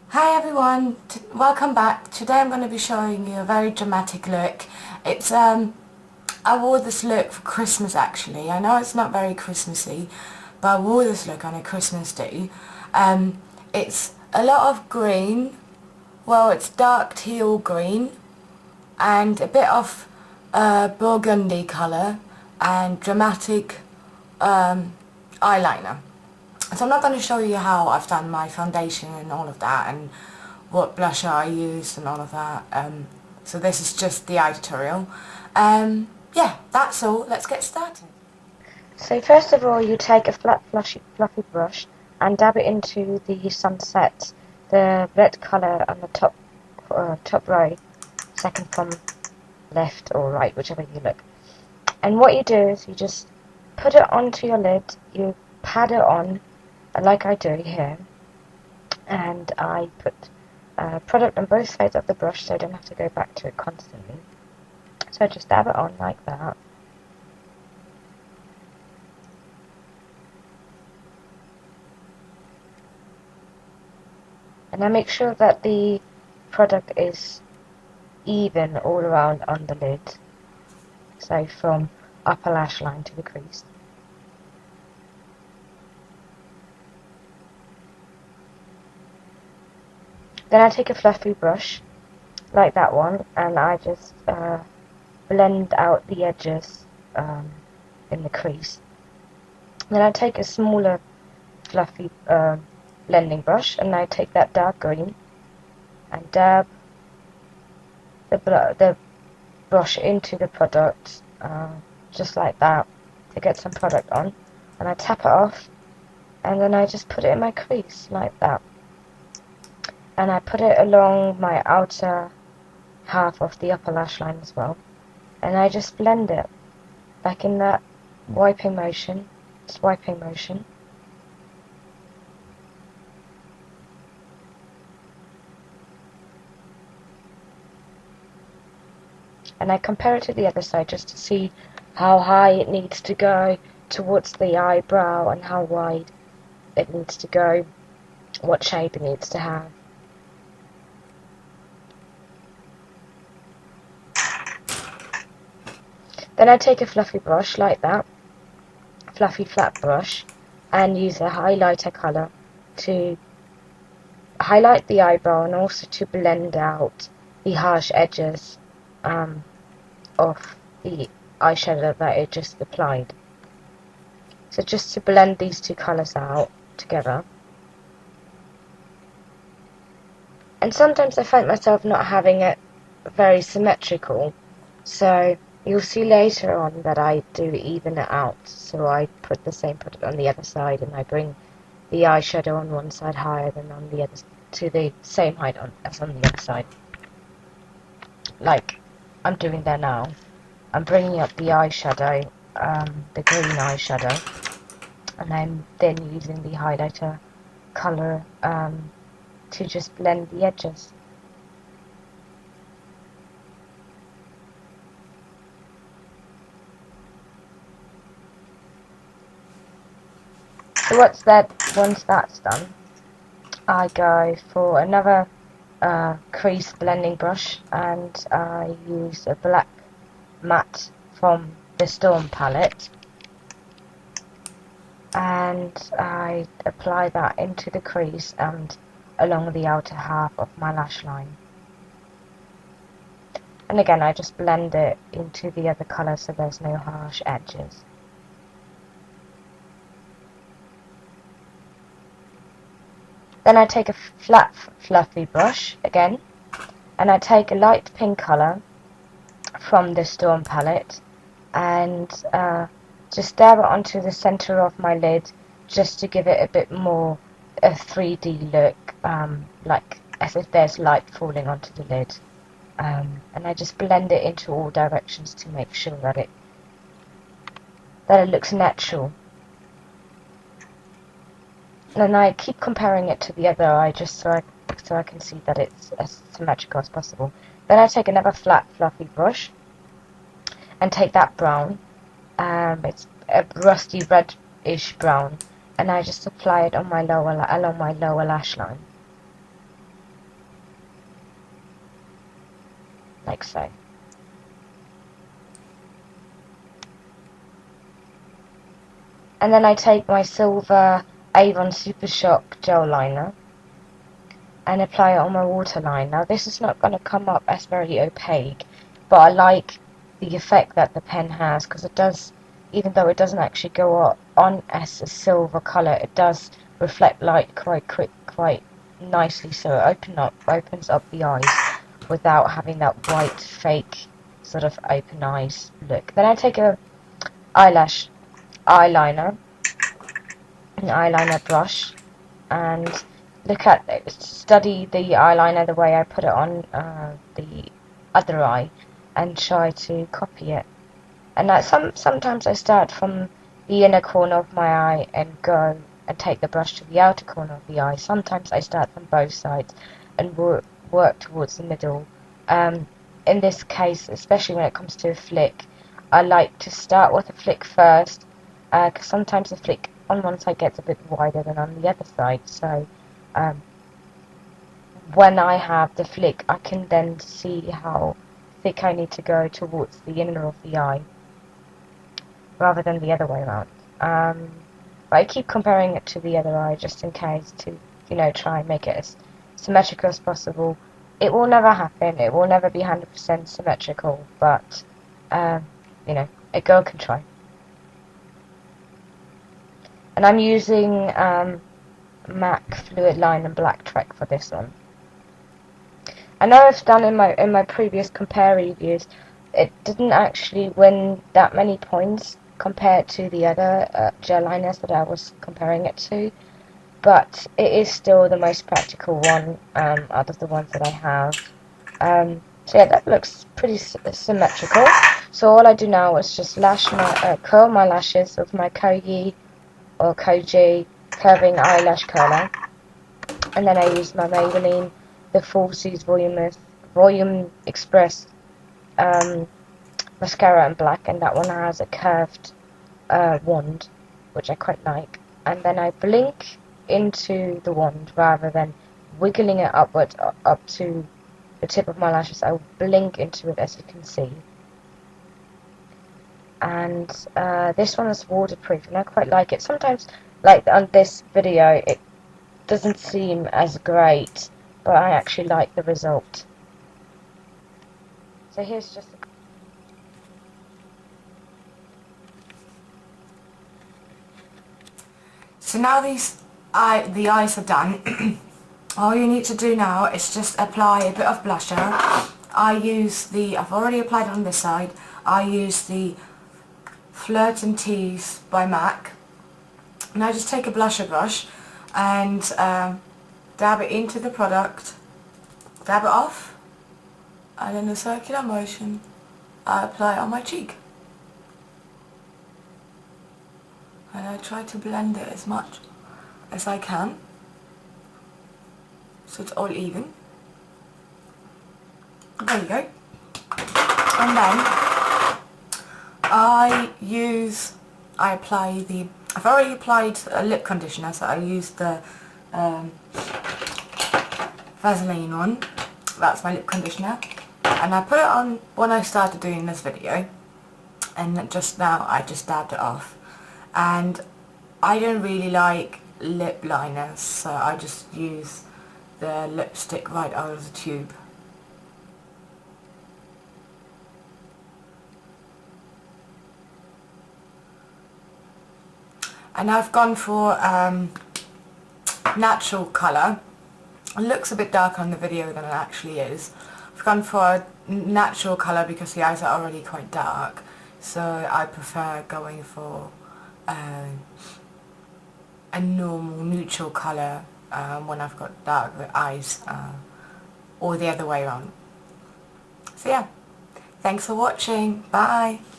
Hi everyone, welcome back. Today I'm going to be showing you a very dramatic look. I wore this look for Christmas actually. I know it's not very Christmassy, but I wore this look on a Christmas day. It's a lot of green, well it's dark teal green, and a bit of burgundy colour and dramatic eyeliner. So I'm not going to show you how I've done my foundation and all of that and what blusher I used and all of that. So this is just the eye tutorial. Yeah, that's all. Let's get started. So first of all, you take a flat, fluffy brush and dab it into the sunset, the red colour on the top row, second from left or right, whichever you look. And what you do is you just put it onto your lid, you pat it on, like I do here, and I put product on both sides of the brush so I don't have to go back to it constantly. So I just dab it on like that. And I make sure that the product is even all around on the lid, so from upper lash line to the crease. Then I take a fluffy brush like that one and I just blend out the edges in the crease. Then I take a smaller fluffy blending brush and I take that dark green and dab the brush into the product just like that to get some product on, and I tap it off and then I just put it in my crease like that, and I put it along my outer half of the upper lash line as well, and I just blend it like in that swiping motion. And I compare it to the other side just to see how high it needs to go towards the eyebrow and how wide it needs to go, what shape it needs to have. Then I take a fluffy brush like that, fluffy flat brush, and use a highlighter colour to highlight the eyebrow and also to blend out the harsh edges of the eyeshadow that it just applied. So just to blend these two colours out together. And sometimes I find myself not having it very symmetrical, so you'll see later on that I do even it out. So I put the same product on the other side and I bring the eyeshadow on one side higher than on the other, to the same height as on the other side, like I'm doing there now. I'm bringing up the eyeshadow, the green eyeshadow, and I'm then using the highlighter colour to just blend the edges. So once that's done, I go for another crease blending brush and I use a black matte from the Storm palette, and I apply that into the crease and along the outer half of my lash line. And again, I just blend it into the other colour so there's no harsh edges. Then I take a flat, fluffy brush again, and I take a light pink colour from the Storm palette and just dab it onto the centre of my lid just to give it a bit more a 3D look, like as if there's light falling onto the lid. And I just blend it into all directions to make sure that it looks natural. And I keep comparing it to the other eye just so I can see that it's as symmetrical as possible. Then I take another flat fluffy brush and take that brown, it's a rusty reddish brown, and I just apply it on my along my lower lash line. like so. And then I take my silver Avon Super Shock gel liner and apply it on my waterline. Now this is not going to come up as very opaque, but I like the effect that the pen has, because it does, even though it doesn't actually go on as a silver colour, it does reflect light quite nicely, so it opens up the eyes without having that white fake sort of open eyes look. Then I take a eyeliner, an eyeliner brush, and study the eyeliner the way I put it on the other eye, and try to copy it. And sometimes I start from the inner corner of my eye and go and take the brush to the outer corner of the eye. Sometimes I start from both sides and work towards the middle. In this case, especially when it comes to a flick, I like to start with a flick first, because sometimes the flick on one side gets a bit wider than on the other side. So when I have the flick, I can then see how thick I need to go towards the inner of the eye, rather than the other way around. But I keep comparing it to the other eye just in case, to try and make it as symmetrical as possible. It will never happen, it will never be 100% symmetrical, but a girl can try. And I'm using MAC Fluidline Blacktrack for this one. I know I've done in my previous compare reviews, it didn't actually win that many points compared to the other gel liners that I was comparing it to, but it is still the most practical one out of the ones that I have. So yeah, that looks pretty symmetrical. So all I do now is just curl my lashes with my Koji curving eyelash curler, and then I use my Maybelline, the Falsies Volume Express mascara in black, and that one has a curved wand, which I quite like. And then I blink into the wand rather than wiggling it upwards up to the tip of my lashes. I blink into it, as you can see. And this one is waterproof, and I quite like it. Sometimes, like on this video, it doesn't seem as great, but I actually like the result. So here's just So now the eyes are done. All you need to do now is just apply a bit of blusher. I've already applied on this side. I use the Flirt and Tease by MAC. Now just take a blusher brush and dab it into the product, dab it off, and in a circular motion I apply it on my cheek. And I try to blend it as much as I can so it's all even. There you go. And then I've already applied a lip conditioner, so I used the Vaseline one. That's my lip conditioner, and I put it on when I started doing this video, and just now I just dabbed it off. And I don't really like lip liners, so I just use the lipstick right out of the tube. And I've gone for natural colour. It looks a bit darker on the video than it actually is. I've gone for a natural colour because the eyes are already quite dark, so I prefer going for a normal neutral colour when I've got dark eyes, or the other way around. So yeah, thanks for watching, bye!